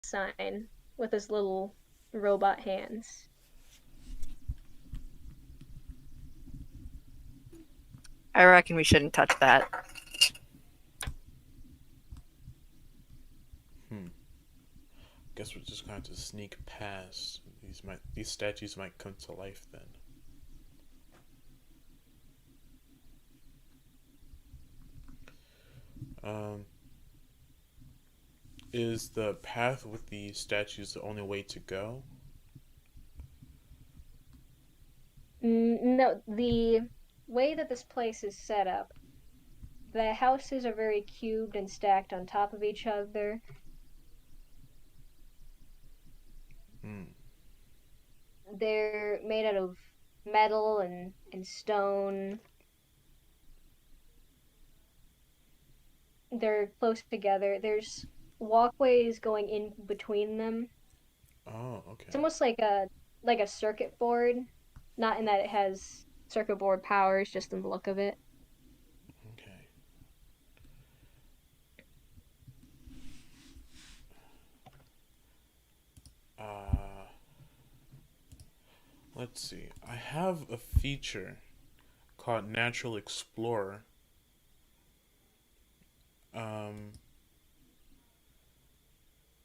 sign with his little robot hands. I reckon we shouldn't touch that. Hmm. Guess we're just going to sneak past. These statues might come to life then. Um, is the path with the statues the only way to go? No, the way that this place is set up, the houses are very cubed and stacked on top of each other. Hmm. They're made out of metal and stone. They're close together. There's walkways going in between them. Oh, It's okay. almost like a circuit board, not in that it has circuit board powers, just in the look of it. Okay. Uh, let's see. I have a feature called Natural Explorer. Um,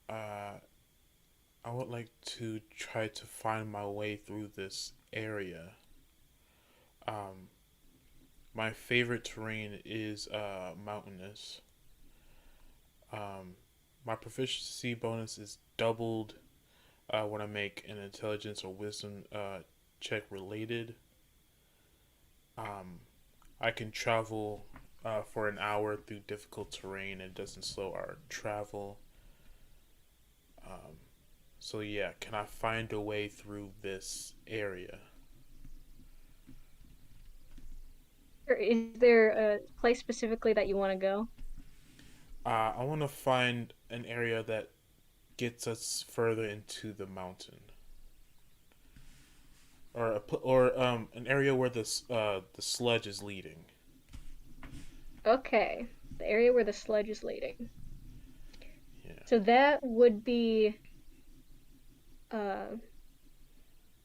uh, I would like to try to find my way through this area. Um, my favorite terrain is mountainous. Um, my proficiency bonus is doubled when I make an intelligence or wisdom check related. Um, I can travel for an hour through difficult terrain and it doesn't slow our travel. Um, so yeah, can I find a way through this area? Or is there a place specifically that you want to go? I want to find an area that gets us further into the mountain, or an area where the sledge is leading. Okay, the area where the sledge is leading. Yeah. So that would be uh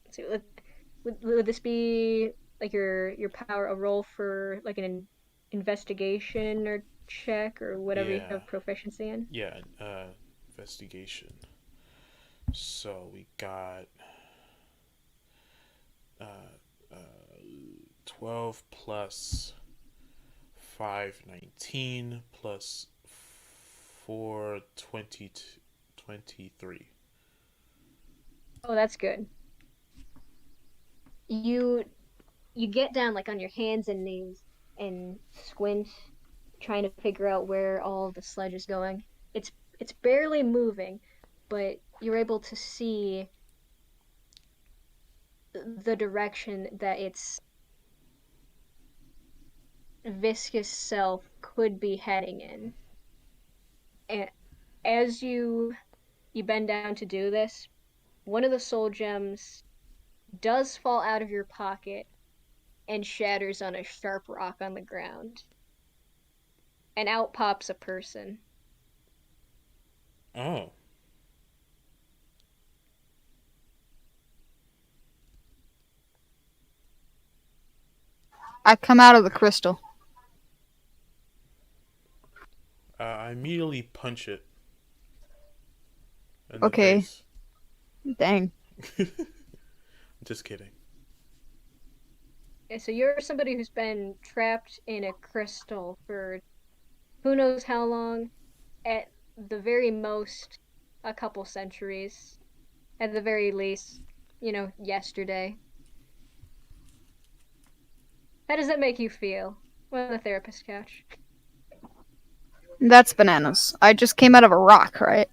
let's see, would this be like your power a roll for like an investigation or check or whatever you Yeah. have proficiency in? Yeah. Investigation. So we got uh, uh, 12 plus 5, 19 plus 4, 20, 23. Oh, that's good. You you get down like on your hands and knees and squint trying to figure out where all the sledge is going. It's barely moving, but you're able to see the direction that its viscous self could be heading in. And as you bend down to do this, one of the soul gems does fall out of your pocket and shatters on a sharp rock on the ground. And out pops a person. Oh. I come out of the crystal. I immediately punch it in the Okay, face. dang. Just kidding. And so you're somebody who's been trapped in a crystal for who knows how long, at the very most, a couple centuries. At the very least, yesterday. How does that make you feel? On the therapist couch. That's bananas. I just came out of a rock, right?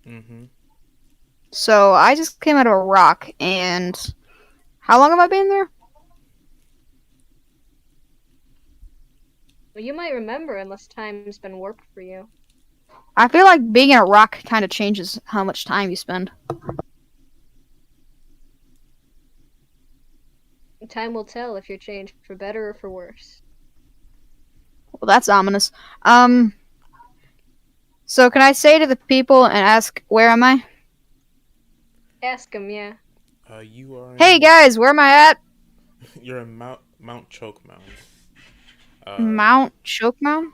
Mm-hmm. So I just came out of a rock, and how long have I been there? Well, you might remember unless time's been warped for you. I feel like being in a rock kind of changes how much time you spend. Time will tell if you're changed for better or for worse. Well, that's ominous. Um, So can I say to the people and ask, where am I? Ask him, yeah. You are Hey in. guys, where am I at? You're in Mount Chokemound. Uh, Mount Chokemound?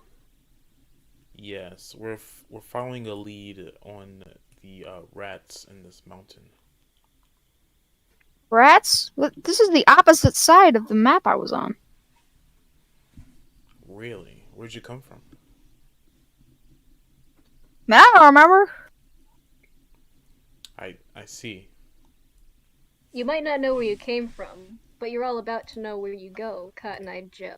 yes, we're following a lead on the rats in this mountain. Rats? This is the opposite side of the map I was on. Really? Where'd you come from? Man, I don't remember. I see. You might not know where you came from, but you're all about to know where you go, Cotton Eye Joe.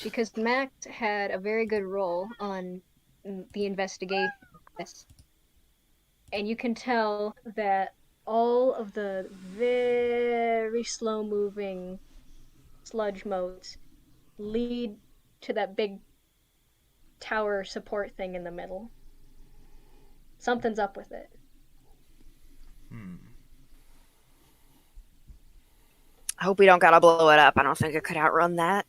Because Max had a very good role on the investigation of this. And you can tell that all of the very slow moving sludge motes lead to that big tower support thing in the middle. Something's up with it. Hmm. I hope we don't gotta blow it up. I don't think it could outrun that.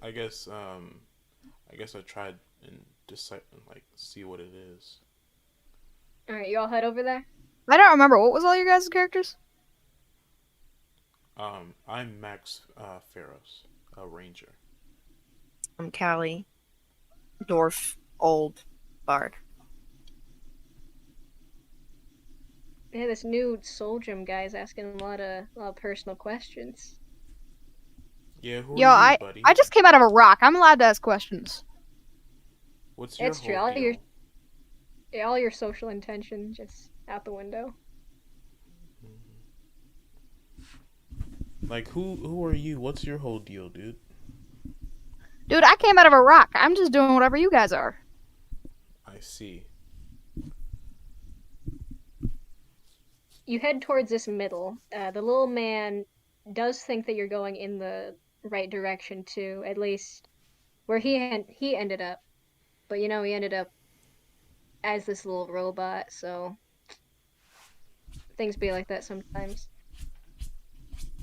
I guess I guess I tried and decide like see what it is. Alright, you all head over there? I don't remember. What was all your guys' characters? I'm Max Farros, a ranger. I'm Callie, dwarf, old, bard. Yeah, this new Soul Gym guy's asking a lot of personal questions. Yeah, who are Yo, you, I buddy? just came out of a rock. I'm allowed to ask questions. What's your It's true. whole deal? All your social intention just out the window. Like who are you? What's your whole deal, dude? Dude, I came out of a rock. I'm just doing whatever you guys are. I see. You head towards this middle. The little man does think that you're going in the right direction too, at least where he ended up. But you know, he ended up as this little robot, so things be like that sometimes.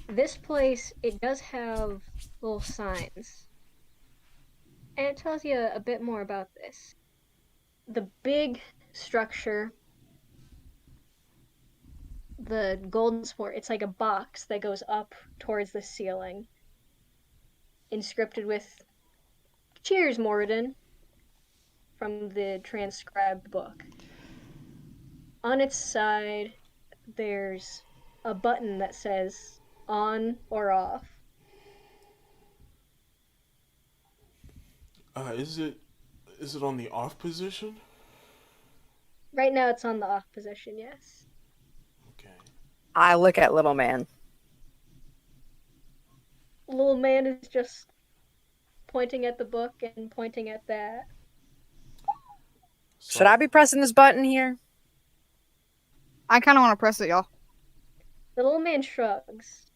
This place, it does have little signs, and it tells you a bit more about this. The big structure, the golden sport, it's like a box that goes up towards the ceiling, inscripted with "Cheers, Moradin" from the transcribed book. On its side, there's a button that says on or off. Is it on the off position? Right now, it's on the off position, yes. Okay. I look at little man. Little man is just pointing at the book and pointing at that. Should I So be pressing this button here? I kind of want to press it, y'all. The little man shrugs.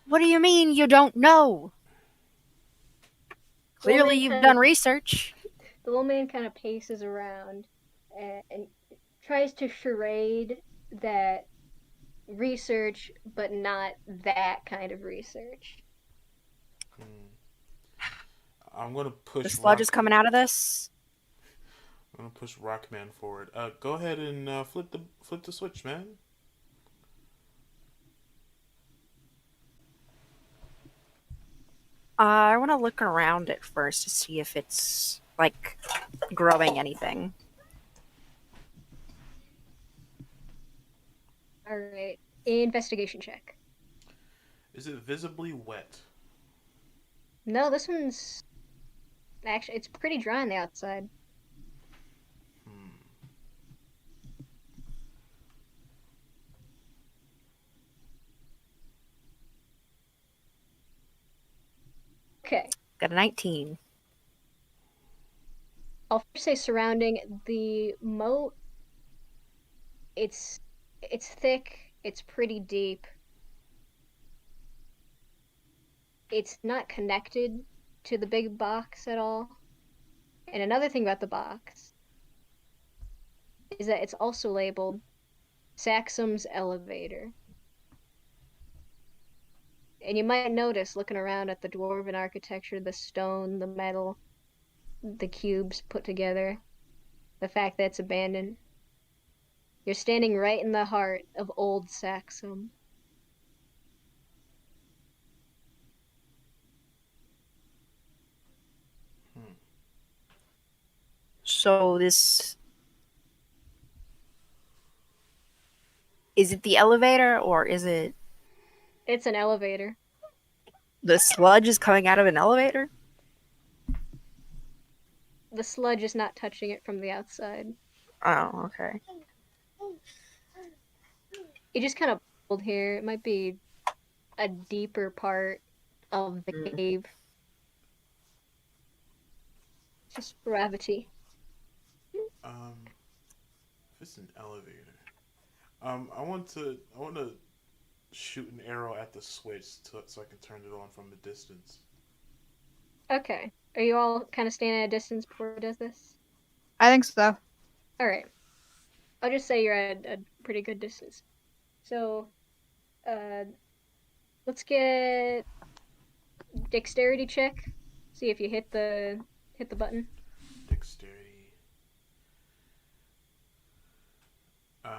What do you mean you don't know? Clearly you've done research. The little man kind of paces around and tries to charade that research, but not that kind of research. hmm, I'm gonna The push sludge is coming out of this. I'm gonna push Rockman forward. Go ahead and flip the switch, man. I want to look around it first to see if it's, like, growing anything. All right, investigation check. Is it visibly wet? No, this one's actually it's pretty dry on the outside. Hmm. Okay, Got a 19. I'll first say surrounding the moat. It's it's thick. It's pretty deep. It's not connected to the big box at all. And another thing about the box is that it's also labeled Saxum's elevator. And you might notice, looking around at the dwarven architecture, the stone, the metal, the cubes put together, the fact that it's abandoned. You're standing right in the heart of old Saxum. Hmm. So this is it the elevator or is it It's an elevator. the sludge is coming out of an elevator? The sludge is not touching it from the outside. Oh, okay. You just kind of pulled here. It might be a deeper part of the Mm. cave. Just gravity. Um, if it's an elevator, I want to shoot an arrow at the switch so I can turn it on from a distance. Okay. Are you all kind of standing at a distance before it does this? I think so. All right. I'll just say you're at a pretty good distance. So, uh, let's get dexterity check. See if you hit the button. Dexterity. Uh,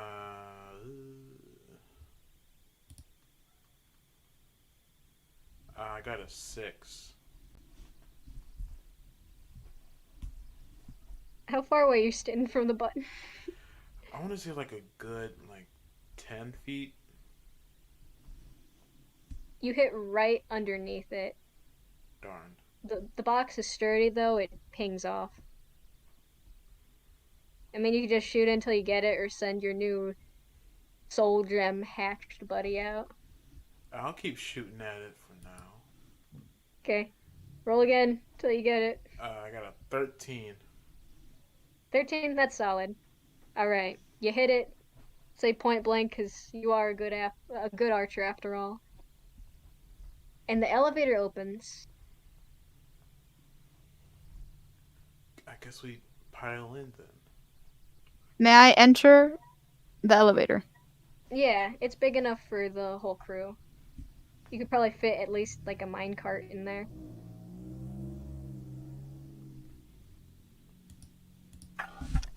I got a 6. How far away are you standing from the button? I want to say like a good 10 feet. You hit right underneath it. Darn. The box is sturdy though, it pings off. I mean, you can just shoot until you get it or send your new soul gem hatched buddy out. I'll keep shooting at it for now. Okay. Roll again till you get it. I got a 13. 13, that's solid. Alright. You hit it, say point blank, because you are a good archer after all. And the elevator opens. I guess we pile in then. May I enter the elevator? Yeah, it's big enough for the whole crew. You could probably fit at least like a minecart in there.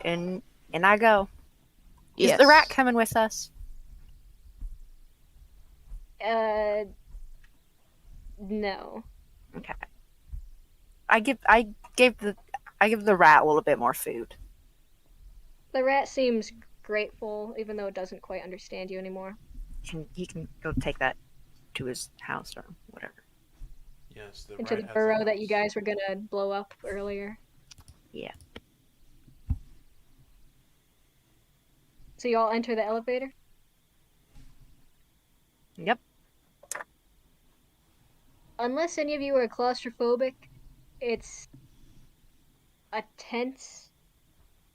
And I go. Is Yes. the rat coming with us? Uh, no. Okay. I give the rat a little bit more food. The rat seems grateful, even though it doesn't quite understand you anymore. He can go take that to his house or whatever. Yes, the Into rat the has a burrow that you house. guys were gonna blow up earlier. Yeah. So you all enter the elevator? Yep. Unless any of you are claustrophobic, it's a tense,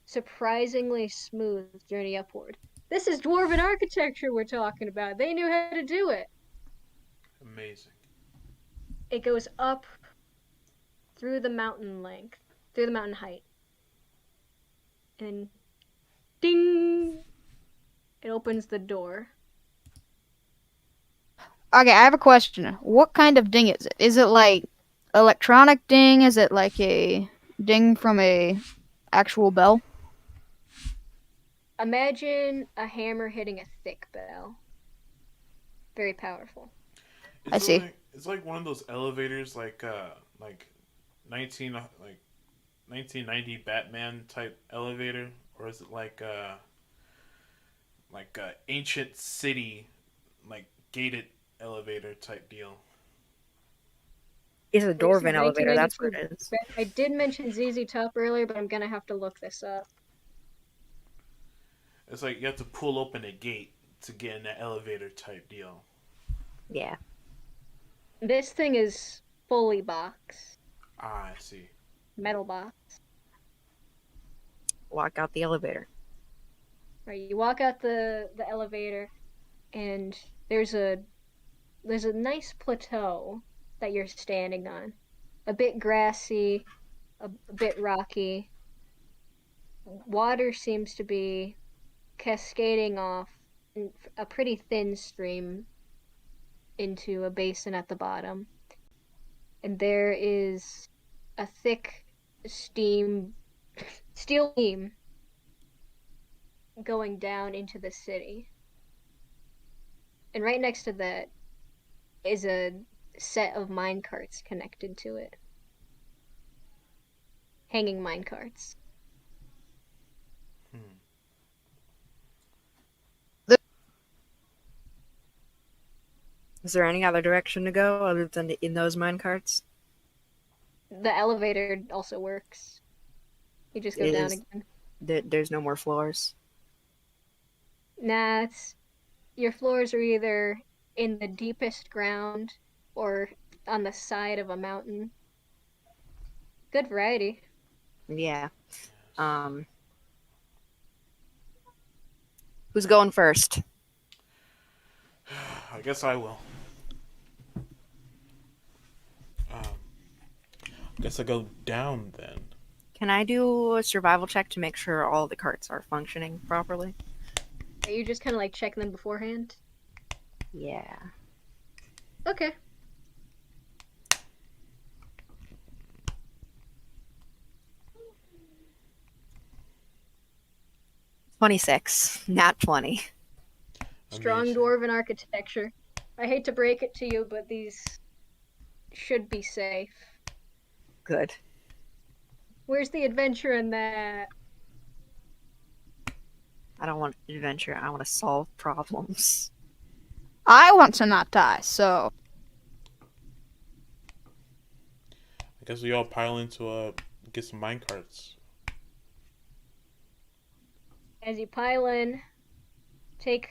surprisingly smooth journey upward. This is dwarven architecture we're talking about. They knew how to do it. Amazing. It goes up through the mountain length, through the mountain height. And ding! It opens the door. Okay, I have a question. What kind of ding is it? Is it like electronic ding? Is it like a ding from a actual bell? Imagine a hammer hitting a thick bell. Very powerful. I see. It's like one of those elevators like 1990 Batman type elevator, or is it like a ancient city like gated elevator type deal? It's a Like I said, dwarven elevator, that's what 1992. it is. I did mention ZZ Top earlier, but I'm gonna have to look this up. It's like you have to pull open a gate to get in that elevator type deal. Yeah. This thing is fully boxed, Ah, I see. metal box. Walk out the elevator. Right, you walk out the elevator, and there's a nice plateau that you're standing on. A bit grassy, a bit rocky. Water seems to be cascading off in a pretty thin stream. into a basin at the bottom, and there is a thick steam, steel beam going down into the city. And right next to that is a set of mine carts connected to it. Hanging mine carts. Hmm. Is there any other direction to go other than in those mine carts? The elevator also works. You just go down Is again. there's no more floors? Nah, your floors are either in the deepest ground or on the side of a mountain. Good variety. Yeah. Yes. Who's going first? I guess I will. Um, guess I go down then. Can I do a survival check to make sure all the carts are functioning properly? Are you just kind of like checking them beforehand? Yeah. Okay. 26. Nat 20. Strong Amazing. dwarven architecture. I hate to break it to you, but these should be safe. Good. Where's the adventure in that? I don't want adventure. I want to solve problems. I want to not die, so I guess we all pile into get some minecarts. As you pile in, take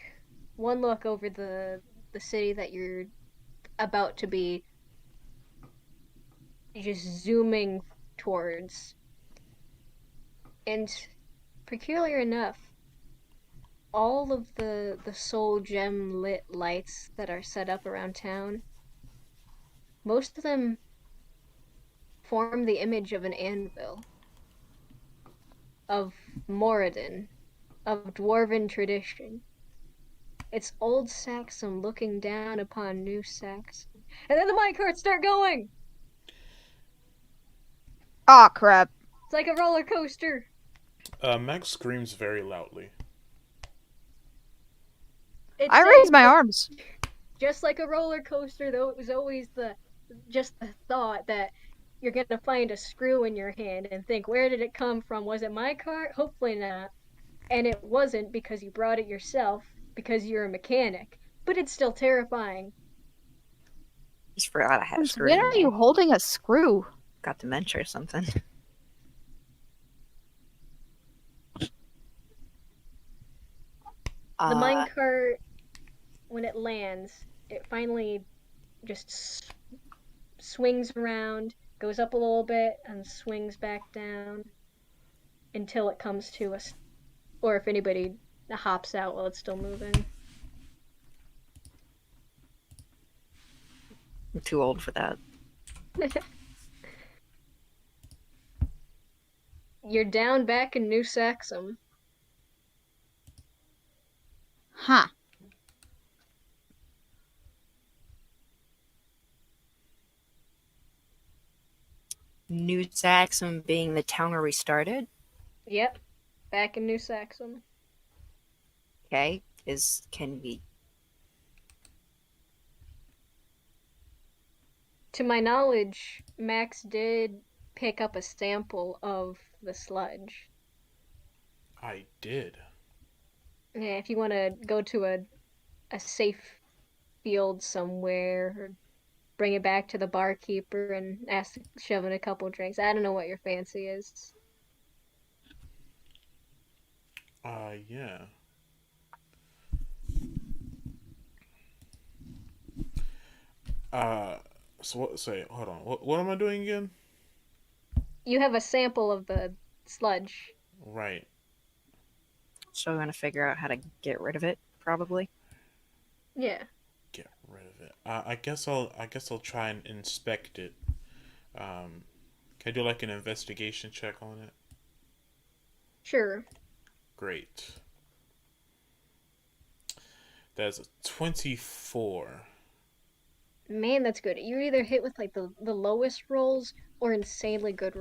one look over the city that you're about to be just zooming towards. And peculiar enough, all of the soul gem lit lights that are set up around town, most of them form the image of an anvil, of Moradin, of dwarven tradition. It's old Saxon looking down upon new Saxon. And then the minecarts start going! aw crap. It's like a roller coaster. Max screams very loudly. It's I raise saying my that arms. just like a roller coaster, though it was always just the thought that you're gonna find a screw in your hand and think, where did it come from? Was it my cart? Hopefully not. And it wasn't because you brought it yourself, because you're a mechanic. But it's still terrifying. Just forgot I had a Since screw when in are you there. holding a screw? Got dementia or something. The Uh, minecart, when it lands, it finally just swings around, goes up a little bit, and swings back down until it comes to us. Or if anybody hops out while it's still moving. I'm too old for that. You're down back in New Saxum. Huh. New Saxon being the town where we started. Yep, back in New Saxum. Okay, can we? To my knowledge, Max did pick up a sample of the sludge. I did. Yeah, if you want to go to a safe field somewhere or bring it back to the barkeeper and ask to shove in a couple drinks. I don't know what your fancy is. Yeah. Uh, so what? Say, hold on. What am I doing again? You have a sample of the sludge. Right. So we're gonna figure out how to get rid of it, probably. Yeah, Get rid of it. I guess I'll try and inspect it. Can I do like an investigation check on it? sure. Great. That's a 24. Man, that's good. You're either hit with like the lowest rolls or insanely good